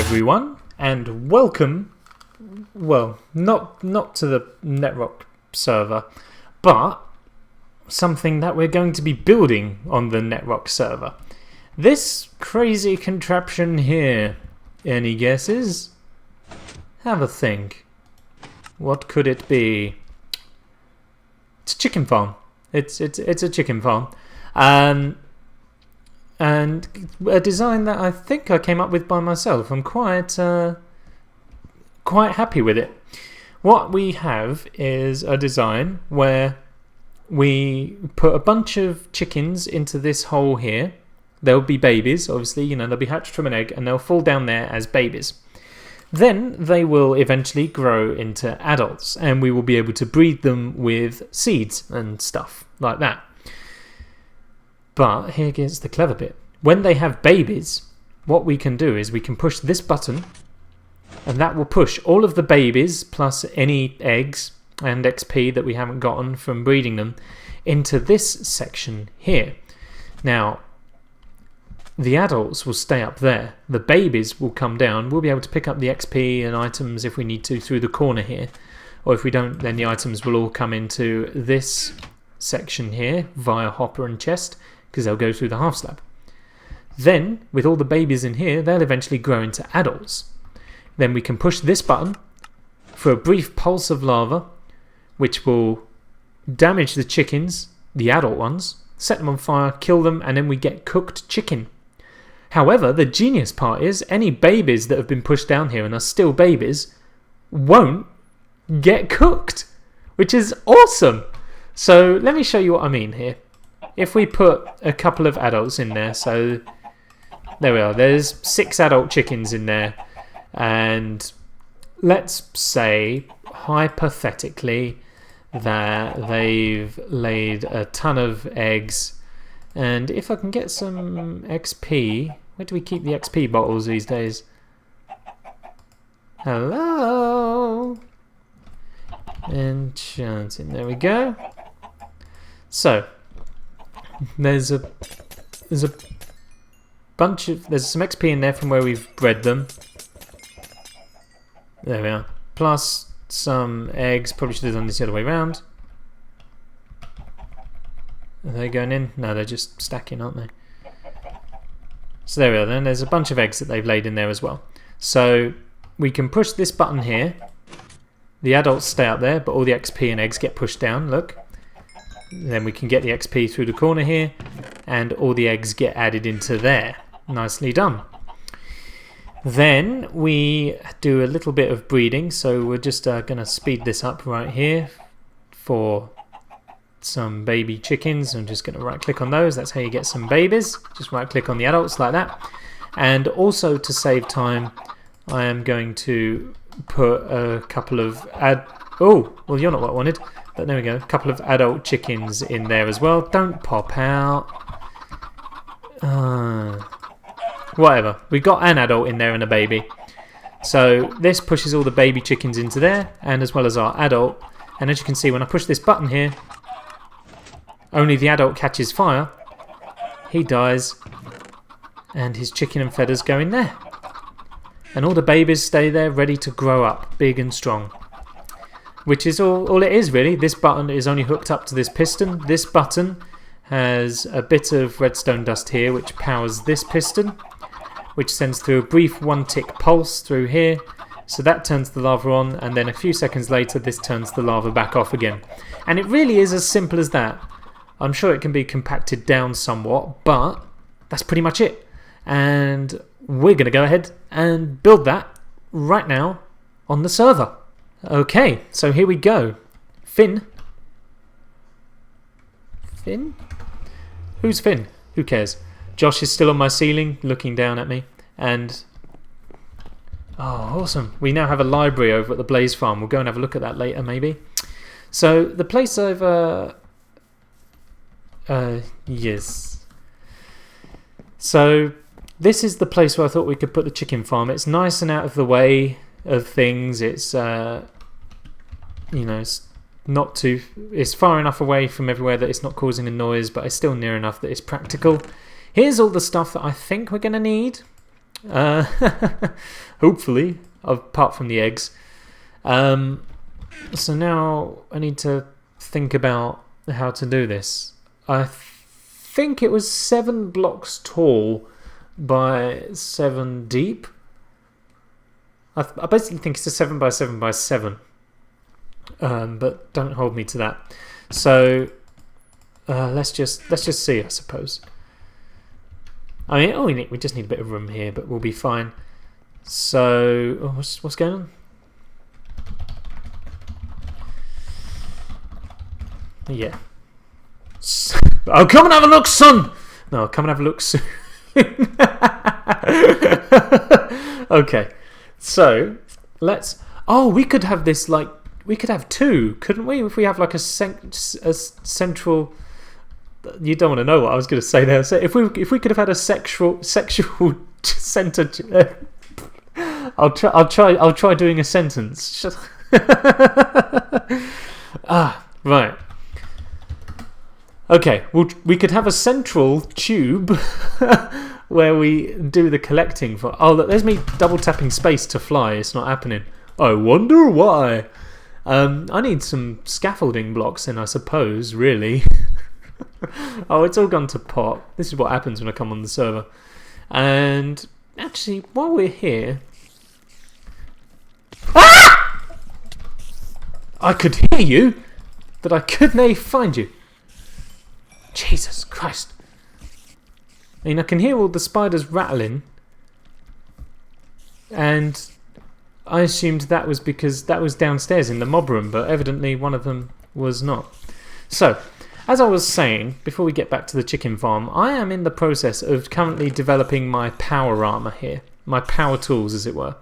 everyone, and welcome, well, not to the Netrock server, but something that we're going to be building on the Netrock server. This crazy contraption here. Any guesses? Have a think. What could it be? It's a chicken farm. It's a chicken farm. And a design that I think I came up with by myself. I'm quite happy with it. What we have is a design where we put a bunch of chickens into this hole here. They'll be babies, obviously, they'll be hatched from an egg and they'll fall down there as babies. Then they will eventually grow into adults and we will be able to breed them with seeds and stuff like that. But here gets the clever bit. When they have babies, what we can do is we can push this button and that will push all of the babies plus any eggs and XP that we haven't gotten from breeding them into this section here. Now, the adults will stay up there. The babies will come down. We'll be able to pick up the XP and items if we need to through the corner here. Or if we don't, then the items will all come into this section here via hopper and chest, because they'll go through the half slab. Then, with all the babies in here, they'll eventually grow into adults. Then we can push this button for a brief pulse of lava, which will damage the chickens, the adult ones, set them on fire, kill them, and then we get cooked chicken. However, the genius part is any babies that have been pushed down here and are still babies won't get cooked, which is awesome. So let me show you what I mean here. If we put a couple of adults in there, so there we are, there's 6 adult chickens in there, and let's say hypothetically that they've laid a ton of eggs, and if I can get some XP, where do we keep the XP bottles these days? Hello? Enchanting, there we go. So there's some XP in there from where we've bred them. There we are. Plus some eggs. Probably should have done this the other way around. Are they going in? No, they're just stacking, aren't they? So there we are then. There's a bunch of eggs that they've laid in there as well. So we can push this button here. The adults stay up there, but all the XP and eggs get pushed down. Look. Then we can get the XP through the corner here, and all the eggs get added into there. Nicely done. Then we do a little bit of breeding, so we're just going to speed this up right here for some baby chickens. I'm just going to right click on those. That's how you get some babies. Just right click on the adults like that. And also to save time, I am going to put a couple of oh, well, you're not what I wanted. But there we go, a couple of adult chickens in there as well. Don't pop out. Whatever. We've got an adult in there and a baby. So this pushes all the baby chickens into there, and as well as our adult. And as you can see, when I push this button here, only the adult catches fire. He dies, and his chicken and feathers go in there. And all the babies stay there ready to grow up, big and strong. Which is all it is really. This button is only hooked up to this piston. This button has a bit of redstone dust here which powers this piston, which sends through a brief 1-tick pulse through here. So that turns the lava on, and then a few seconds later this turns the lava back off again. And it really is as simple as that. I'm sure it can be compacted down somewhat, but that's pretty much it. And we're going to go ahead and build that right now on the server. Okay, so here we go. Finn? Finn? Who's Finn? Who cares? Josh is still on my ceiling looking down at me. And oh, awesome. We now have a library over at the Blaze Farm. We'll go and have a look at that later maybe. So the place over... yes. So this is the place where I thought we could put the chicken farm. It's nice and out of the way of things. It's it's not too, it's far enough away from everywhere that it's not causing a noise, but it's still near enough that it's practical. Here's all the stuff that I think we're going to need. Hopefully, apart from the eggs. So now I need to think about how to do this. I think it was 7 blocks tall by 7 deep. I basically think it's a 7 by 7 by 7. But don't hold me to that. So let's just see, I suppose. I mean, we just need a bit of room here, but we'll be fine. So what's going on? Yeah. Oh, come and have a look, son! No, come and have a look soon. Okay. So, let's... Oh, we could have this, like... We could have 2, couldn't we? If we have, like, a central... You don't want to know what I was going to say there. So if we could have had a sexual center... I'll try doing a sentence. Right. Okay, we could have a central tube where we do the collecting for... Oh, look, there's me double tapping space to fly. It's not happening. I wonder why. I need some scaffolding blocks in, I suppose, really. Oh, it's all gone to pot. This is what happens when I come on the server. And actually, while we're here... Ah! I could hear you, but I couldn't find you. Jesus Christ. I mean, I can hear all the spiders rattling, and I assumed that was because that was downstairs in the mob room, but evidently one of them was not. So, as I was saying, before we get back to the chicken farm, I am in the process of currently developing my power armor here, my power tools as it were.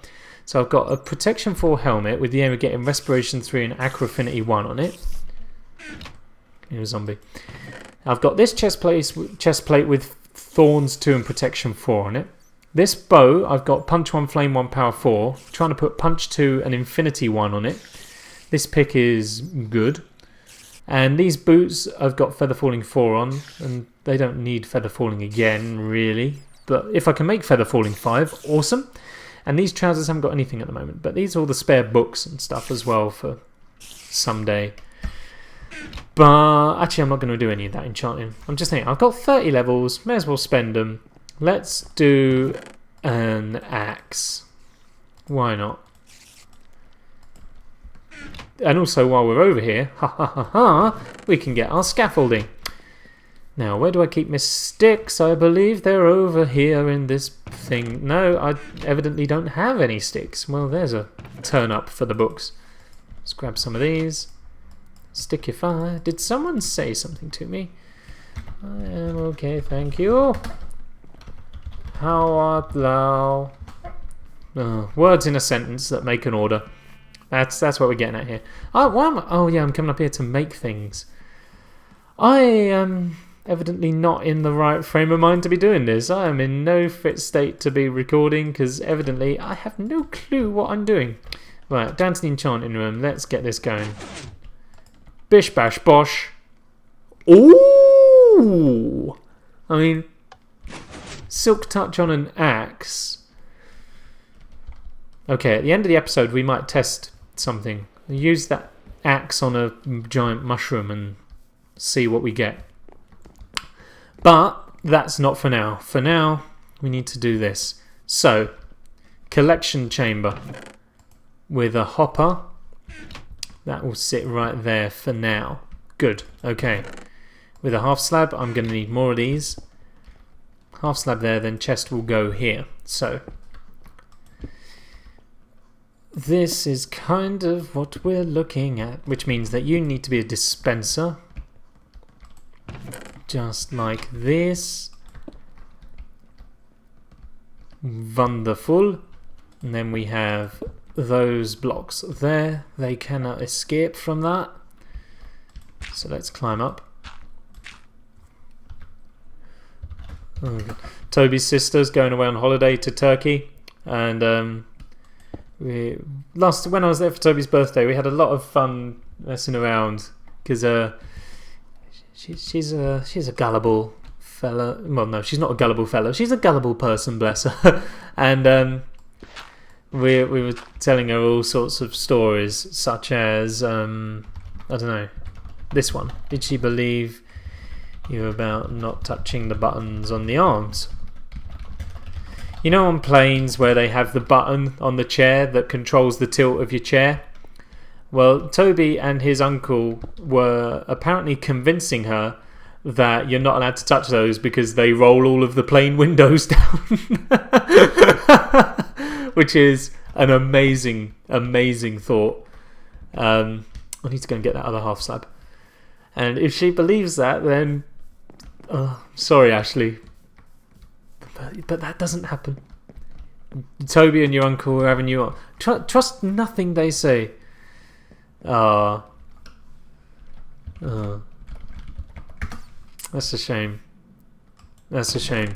So I've got a Protection 4 helmet with the aim of getting Respiration 3 and Acro Affinity 1 on it. You're a zombie. I've got this chest plate with Thorns 2 and Protection 4 on it. This bow, I've got Punch 1, Flame 1, Power 4. Trying to put Punch 2 and Infinity 1 on it. This pick is good. And these boots, I've got Feather Falling 4 on, and they don't need Feather Falling again, really. But if I can make Feather Falling 5, awesome. And these trousers haven't got anything at the moment, but these are all the spare books and stuff as well for someday. But actually, I'm not going to do any of that enchanting. I'm just thinking, I've got 30 levels, may as well spend them. Let's do an axe. Why not? And also, while we're over here, we can get our scaffolding. Now, where do I keep my sticks? I believe they're over here in this thing. No, I evidently don't have any sticks. Well, there's a turn up for the books. Let's grab some of these. Stickify. Did someone say something to me? I am okay, thank you. How art thou? Words in a sentence that make an order. That's what we're getting at here. Oh yeah, I'm coming up here to make things. I am evidently not in the right frame of mind to be doing this. I am in no fit state to be recording because evidently I have no clue what I'm doing. Right, down to the enchanting room. Let's get this going. Bish bash bosh. Ooh! I mean, silk touch on an axe. Okay, at the end of the episode we might test something. Use that axe on a giant mushroom and see what we get. But that's not for now. For now, we need to do this. So, collection chamber with a hopper. That will sit right there for now. Good. Okay. With a half slab, I'm going to need more of these. Half slab there, then chest will go here. So, this is kind of what we're looking at, which means that you need to be a dispenser. Just like this. Wonderful. And then we have those blocks there. They cannot escape from that. So let's climb up. Oh, Toby's sister's going away on holiday to Turkey, and when I was there for Toby's birthday, we had a lot of fun messing around because she's a gullible fella. Well, no, she's not a gullible fellow. She's a gullible person, bless her. And we were telling her all sorts of stories, such as I don't know, this one. Did she believe you about not touching the buttons on the arms? You know, on planes where they have the button on the chair that controls the tilt of your chair? Well, Toby and his uncle were apparently convincing her that you're not allowed to touch those because they roll all of the plane windows down. Which is an amazing, amazing thought. I need to go and get that other half slab. And if she believes that, then... sorry, Ashley. But that doesn't happen. Toby and your uncle are having you on. Trust nothing they say. That's a shame. That's a shame.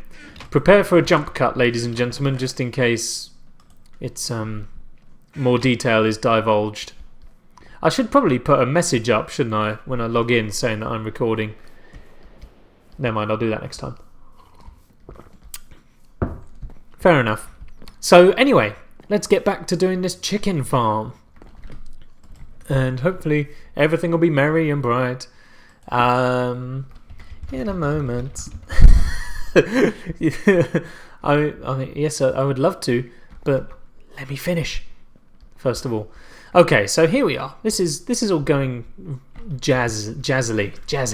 Prepare for a jump cut, ladies and gentlemen, just in case it's more detail is divulged. I should probably put a message up, shouldn't I, when I log in saying that I'm recording. Never mind, I'll do that next time. Fair enough. So anyway, let's get back to doing this chicken farm. And hopefully everything will be merry and bright. In a moment. I mean, yes, I would love to, but let me finish first of all. Okay, so here we are. This is all going jazzily, jazz.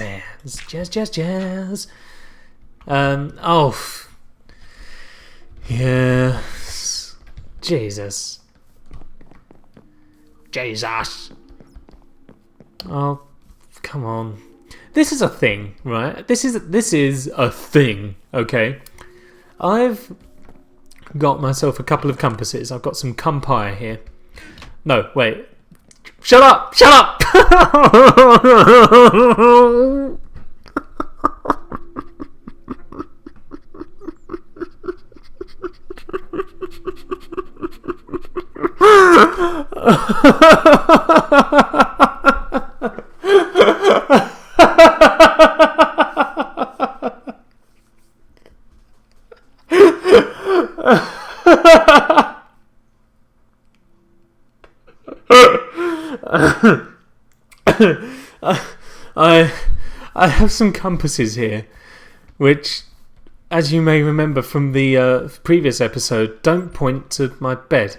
Yes, Jesus. Oh, come on. This is a thing, right? This is a thing, okay? I've got myself a couple of compasses. I've got some Compire here. No, wait. Shut up! Shut up! I have some compasses here, which, as you may remember from the previous episode, don't point to my bed.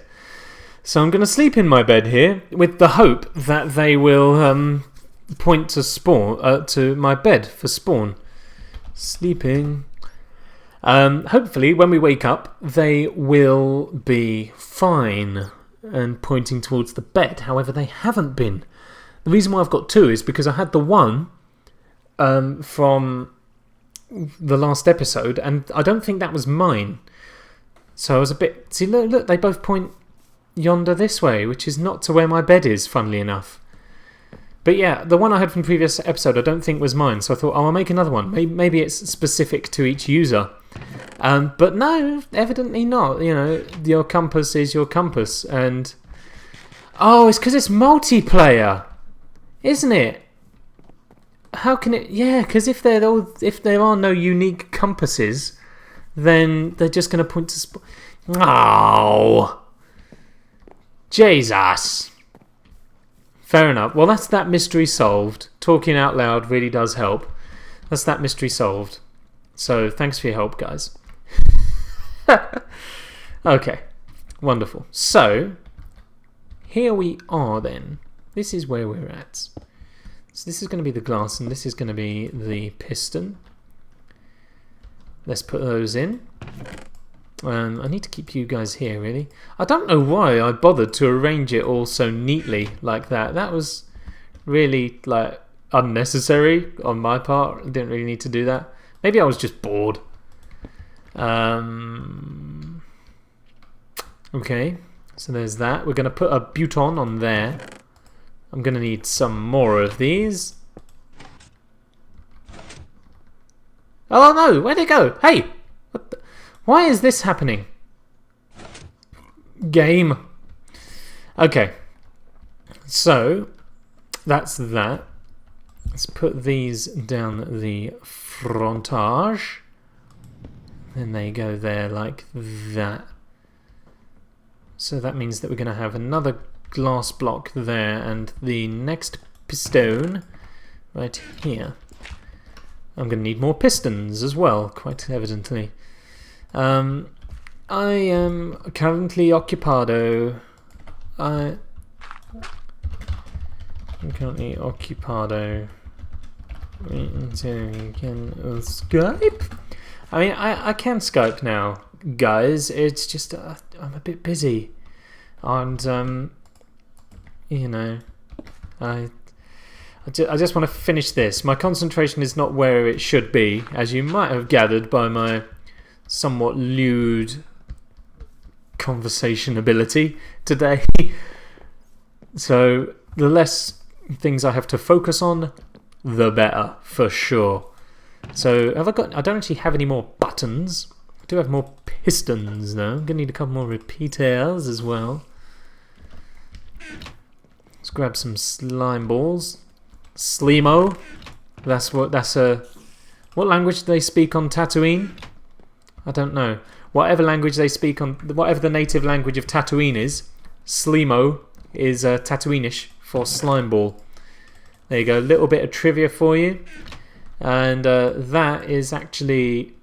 So I'm going to sleep in my bed here with the hope that they will point to spawn to my bed for spawn. Sleeping. Hopefully, when we wake up, they will be fine and pointing towards the bed. However, they haven't been. The reason why I've got two is because I had the one from the last episode, and I don't think that was mine. So I was a bit... See, look, they both point yonder this way, which is not to where my bed is, funnily enough. But yeah, the one I had from the previous episode I don't think was mine, so I thought, I'll make another one. Maybe it's specific to each user. But no, evidently not. You know, your compass is your compass, and... Oh, it's because it's multiplayer, isn't it? How can it... Yeah, because if there are no unique compasses, then they're just going to point to... Oh! Jesus! Fair enough. Well, that's that mystery solved. Talking out loud really does help. That's that mystery solved. So, thanks for your help, guys. Okay. Wonderful. So, here we are then. This is where we're at. So this is going to be the glass and this is going to be the piston. Let's put those in. I need to keep you guys here, really. I don't know why I bothered to arrange it all so neatly like that. That was really, like, unnecessary on my part. I didn't really need to do that. Maybe I was just bored. Okay, so there's that. We're going to put a buton on there. I'm going to need some more of these. Oh no, where'd it go? Hey! What the... Why is this happening? Game. Okay. So, that's that. Let's put these down the frontage. Then they go there like that. So that means that we're going to have another glass block there and the next piston right here. I'm going to need more pistons as well, quite evidently. I am currently occupado. I'm currently occupado. Wait until we can Skype. I mean, I can Skype now, guys. It's just I'm a bit busy, and you know, I just want to finish this. My concentration is not where it should be, as you might have gathered by my somewhat lewd conversation ability today. So the less things I have to focus on, the better, for sure. So have I don't actually have any more buttons. I do have more pistons though. I'm gonna need a couple more repeaters as well. Let's grab some slime balls. Slimo. What language do they speak on Tatooine? I don't know. Whatever language they speak on, whatever the native language of Tatooine is, Slimo is Tatooine-ish for slime ball. There you go, a little bit of trivia for you. And that is actually,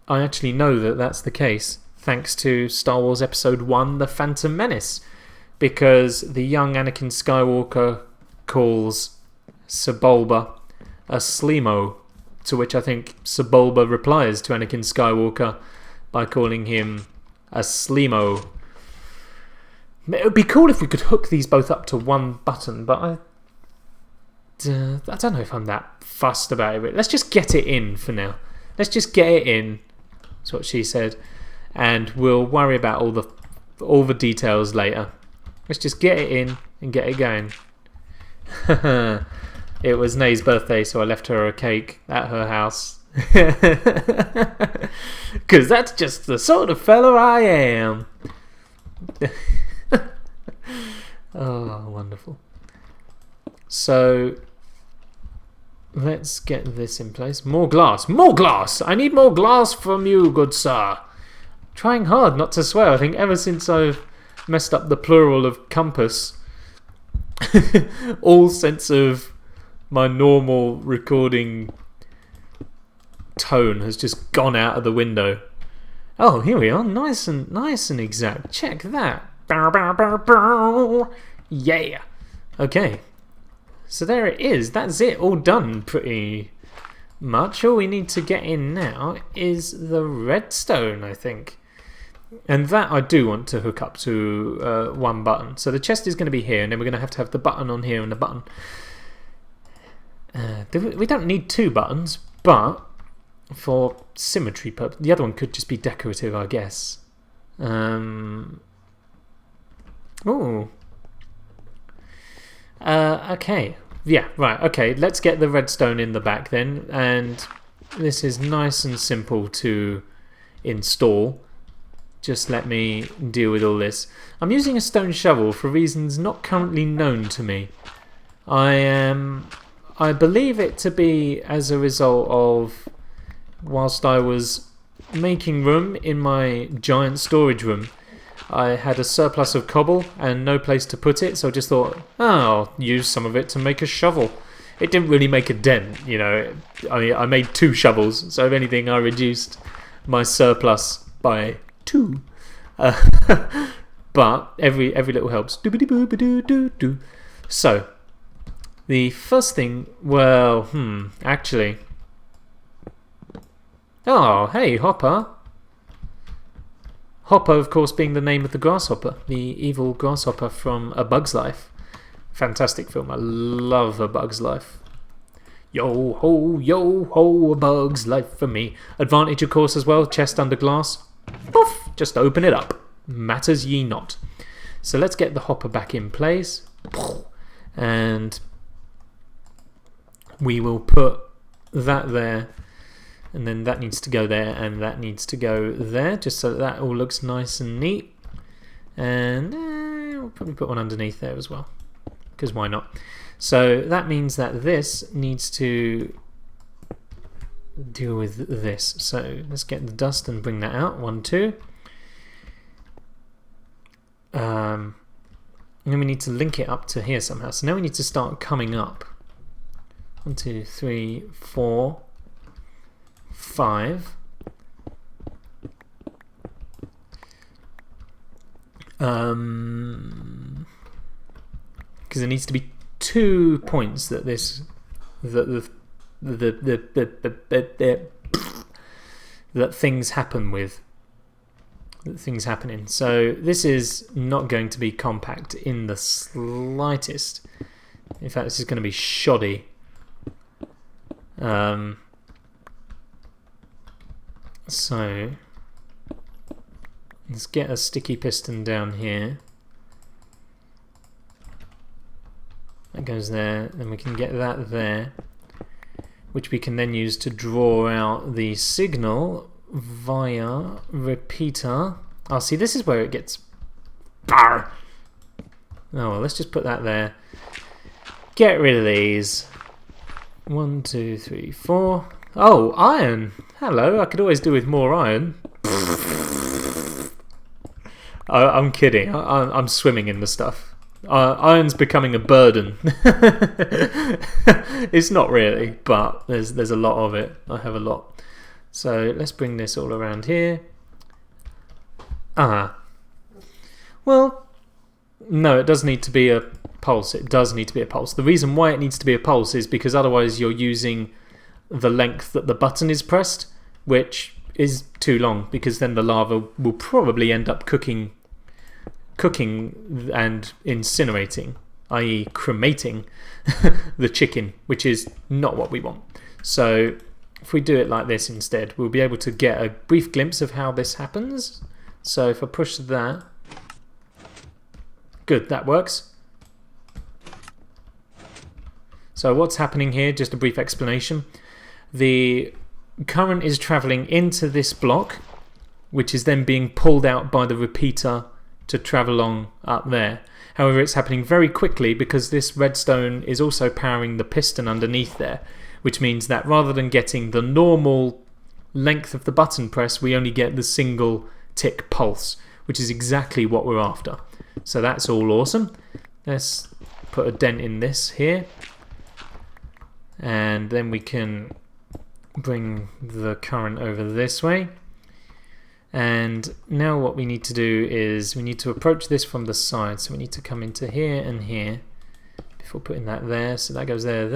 I actually know that that's the case, thanks to Star Wars Episode 1, The Phantom Menace. Because the young Anakin Skywalker calls Sebulba a Slimo, to which I think Sebulba replies to Anakin Skywalker by calling him a Slimo. It would be cool if we could hook these both up to one button, but I don't know if I'm that fussed about it. Let's just get it in for now. Let's just get it in. That's what she said, and we'll worry about all the details later. Let's just get it in and get it going. It was Nay's birthday, so I left her a cake at her house. Because that's just the sort of fella I am. Oh, wonderful. So let's get this in place. More glass. More glass! I need more glass from you, good sir. Trying hard not to swear. I think ever since I've messed up the plural of compass, all sense of my normal recording tone has just gone out of the window. Oh, here we are. Nice and exact. Check that. Bow, bow, bow, bow. Yeah. Okay. So there it is. That's it. All done pretty much. All we need to get in now is the redstone, I think. And that I do want to hook up to one button. So the chest is going to be here, and then we're going to have the button on here and the button. We don't need two buttons, but for symmetry purposes, the other one could just be decorative, I guess. Okay. Yeah, right. Okay, let's get the redstone in the back then. And this is nice and simple to install. Just let me deal with all this. I'm using a stone shovel for reasons not currently known to me. I believe it to be as a result of, whilst I was making room in my giant storage room, I had a surplus of cobble and no place to put it, so I just thought, I'll use some of it to make a shovel. It didn't really make a dent, you know. I made 2 shovels, so if anything I reduced my surplus by 2. But every little helps. So the first thing, well, actually. Oh, hey, Hopper. Hopper, of course, being the name of the grasshopper, the evil grasshopper from A Bug's Life. Fantastic film. I love A Bug's Life. Yo ho, A Bug's Life for me. Advantage, of course, as well. Chest under glass. Poof! Just open it up. Matters ye not. So let's get the hopper back in place. And we will put that there. And then that needs to go there, and that needs to go there, just so that all looks nice and neat. And we'll probably put one underneath there as well, because why not? So that means that this needs to deal with this. So let's get the dust and bring that out. 1, 2. And then we need to link it up to here somehow. So now we need to start coming up. 1, 2, 3, 4, 5. Because there needs to be 2 points that this that things happen with. That things happen in. So this is not going to be compact in the slightest. In fact, this is going to be shoddy. So let's get a sticky piston down here. That goes there, and we can get that there, which we can then use to draw out the signal via repeater. Oh, see, this is where it gets... Oh, well, let's just put that there. Get rid of these. 1, 2, 3, 4. Oh, iron! Hello, I could always do with more iron. I'm kidding. I'm swimming in the stuff. Iron's becoming a burden. It's not really, but there's a lot of it. I have a lot. So let's bring this all around here. Well, no, it does need to be a pulse. It does need to be a pulse. The reason why it needs to be a pulse is because otherwise you're using the length that the button is pressed, which is too long, because then the lava will probably end up cooking and incinerating, i.e. cremating the chicken, which is not what we want. So if we do it like this instead, we'll be able to get a brief glimpse of how this happens. So if I push that, good, that works. So what's happening here, just a brief explanation. The current is travelling into this block, which is then being pulled out by the repeater to travel along up there. However, it's happening very quickly because this redstone is also powering the piston underneath there, which means that rather than getting the normal length of the button press, we only get the single tick pulse, which is exactly what we're after. So that's all awesome. Let's put a dent in this here, and then we can bring the current over this way. And now what we need to do is we need to approach this from the side. So we need to come into here and here before putting that there. So that goes there,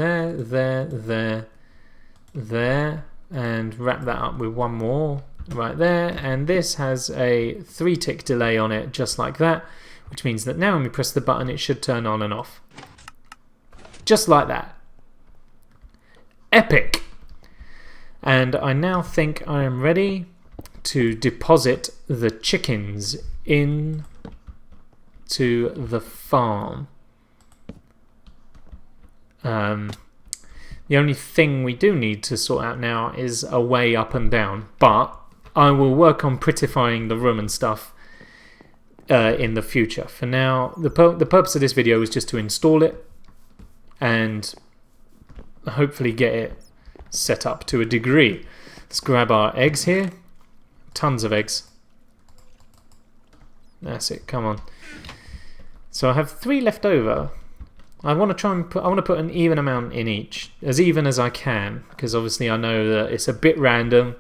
there, and wrap that up with one more right there. And this has a 3-tick delay on it, just like that, which means that now when we press the button, it should turn on and off. Just like that. Epic! And I now think I am ready to deposit the chickens in to the farm. The only thing we do need to sort out now is a way up and down, but I will work on prettifying the room and stuff in the future. For now, the purpose of this video is just to install it and hopefully get it set up to a degree. Let's grab our eggs here. Tons of eggs. That's it, come on. So I have 3 left over. I want to try and put an even amount in each, as even as I can, because obviously I know that it's a bit random,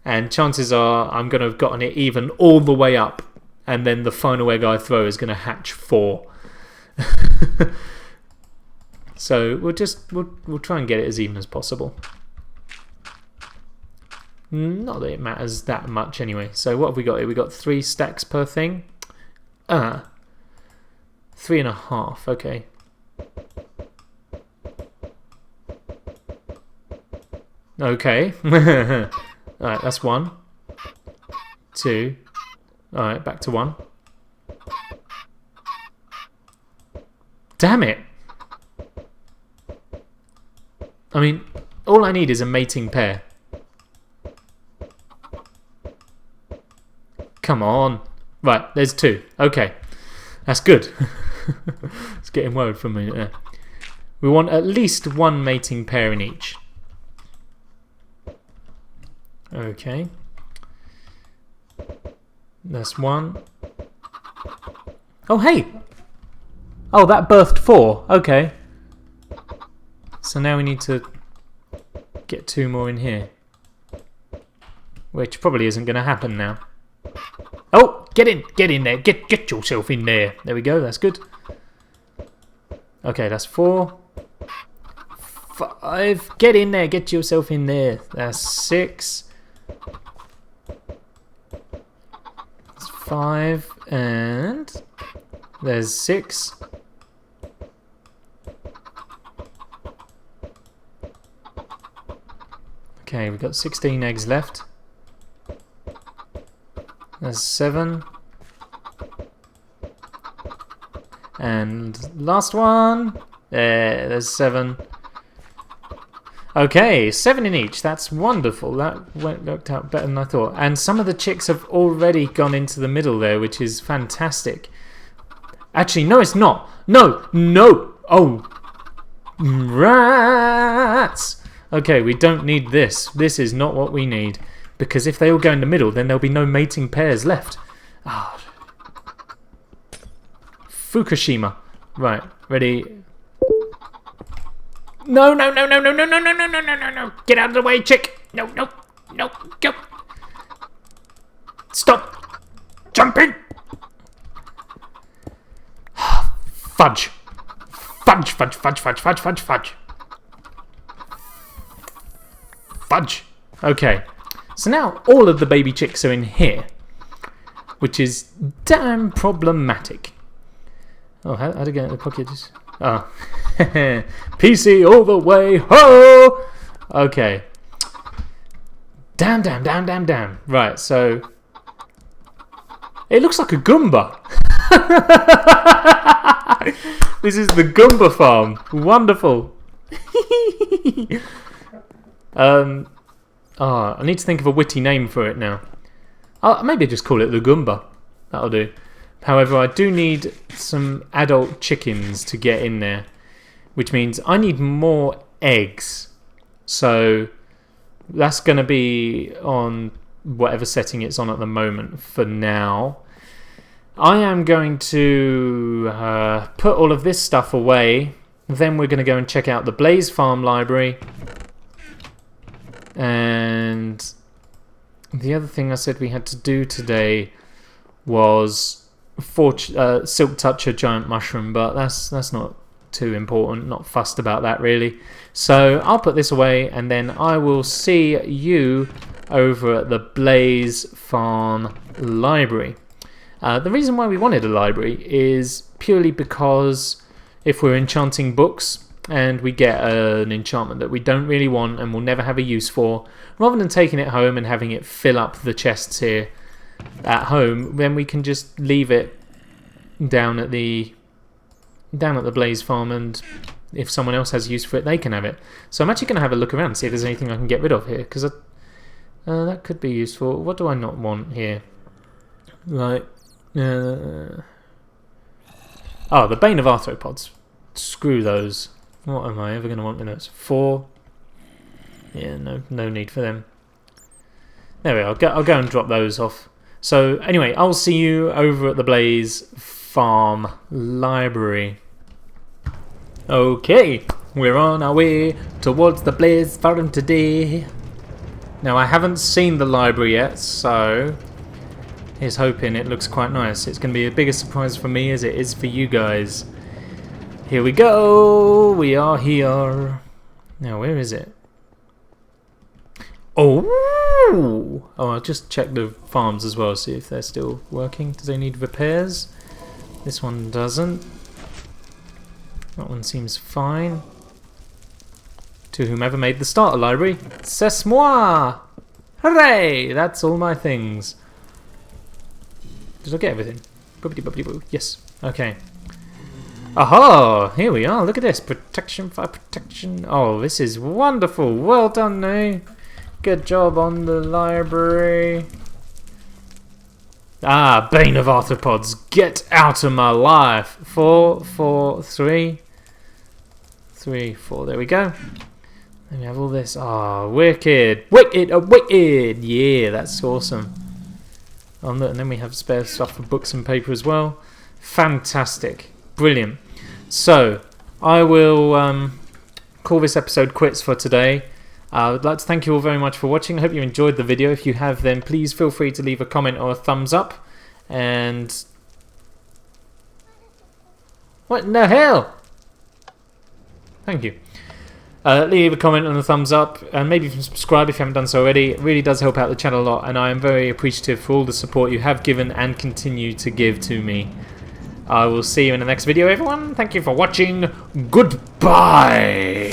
and chances are I'm going to have gotten it even all the way up, and then the final egg I throw is going to hatch 4. So we'll try and get it as even as possible. Not that it matters that much anyway. So what have we got here? We got 3 stacks per thing. 3.5. Okay. Okay. Alright, that's 1. 2. Alright, back to 1. Damn it! I mean, all I need is a mating pair. Come on. Right, there's 2. Okay. That's good. It's getting worried for a minute there. We want at least one mating pair in each. Okay. That's one. Oh, hey! Oh, that birthed 4. Okay. So now we need to get 2 more in here. Which probably isn't going to happen now. Oh, get in there, get yourself in there. There we go, that's good. Okay, that's 4. 5, get in there, get yourself in there. That's 6. That's 5, and there's 6. Okay, we've got 16 eggs left. There's 7. And last one. There's 7. Okay, 7 in each. That's wonderful. That worked out better than I thought. And some of the chicks have already gone into the middle there, which is fantastic. Actually, no, it's not. No, no. Oh, rats. Okay, we don't need this. This is not what we need. Because if they all go in the middle, then there'll be no mating pairs left. Oh. Fukushima. Right, ready. No, no, no, no, no, no, no, no, no, no, no, no, no. Get out of the way, chick. No, no, no, go. Stop. Jumping. Fudge. Fudge, fudge, fudge, fudge, fudge, fudge, fudge. Fudge. Okay. So now all of the baby chicks are in here, which is damn problematic. Oh, how to get in the pocket? Oh, PC all the way, ho! Okay. Damn, damn, damn, damn, damn. Right, so it looks like a Goomba. This is the Goomba farm. Wonderful. I need to think of a witty name for it now. I'll maybe just call it the Goomba. That'll do. However, I do need some adult chickens to get in there, which means I need more eggs. So that's going to be on whatever setting it's on at the moment for now. I am going to put all of this stuff away. Then we're going to go and check out the Blaze Farm library. And the other thing I said we had to do today was silk touch a giant mushroom, but that's not too important, not fussed about that really. So I'll put this away and then I will see you over at the Blaze Farm library. The reason why we wanted a library is purely because if we're enchanting books and we get an enchantment that we don't really want and will never have a use for, rather than taking it home and having it fill up the chests here at home, then we can just leave it down at the Blaze Farm, and if someone else has use for it, they can have it. So I'm actually going to have a look around and see if there's anything I can get rid of here, because that could be useful. What do I not want here? Like, the Bane of Arthropods. Screw those. What am I ever going to want minutes? 4. Yeah, no need for them. There we are. I'll go and drop those off. So anyway, I'll see you over at the Blaze Farm library. Okay, we're on our way towards the Blaze Farm today. Now I haven't seen the library yet, so here's hoping it looks quite nice. It's going to be a bigger surprise for me as it is for you guys. Here we go. We are here. Now where is it? Oh, I'll just check the farms as well, see if they're still working. Do they need repairs? This one doesn't. That one seems fine. To whomever made the starter library, c'est moi! Hooray! That's all my things. Did I get everything? Boopity boopity boo. Yes. Okay. Aha! Here we are. Look at this. Protection, fire protection. Oh, this is wonderful. Well done, eh? Good job on the library. Ah, Bane of Arthropods, get out of my life. 4, 4, 3. 3, 4. There we go. And we have all this. Ah, wicked. Wicked. Wicked. Yeah, that's awesome. And then we have spare stuff for books and paper as well. Fantastic. Brilliant. So, I will call this episode quits for today. I would like to thank you all very much for watching. I hope you enjoyed the video. If you have, then please feel free to leave a comment or a thumbs up. And... what in the hell? Thank you. Leave a comment and a thumbs up, and maybe subscribe if you haven't done so already. It really does help out the channel a lot, and I am very appreciative for all the support you have given and continue to give to me. I will see you in the next video, everyone. Thank you for watching. Goodbye!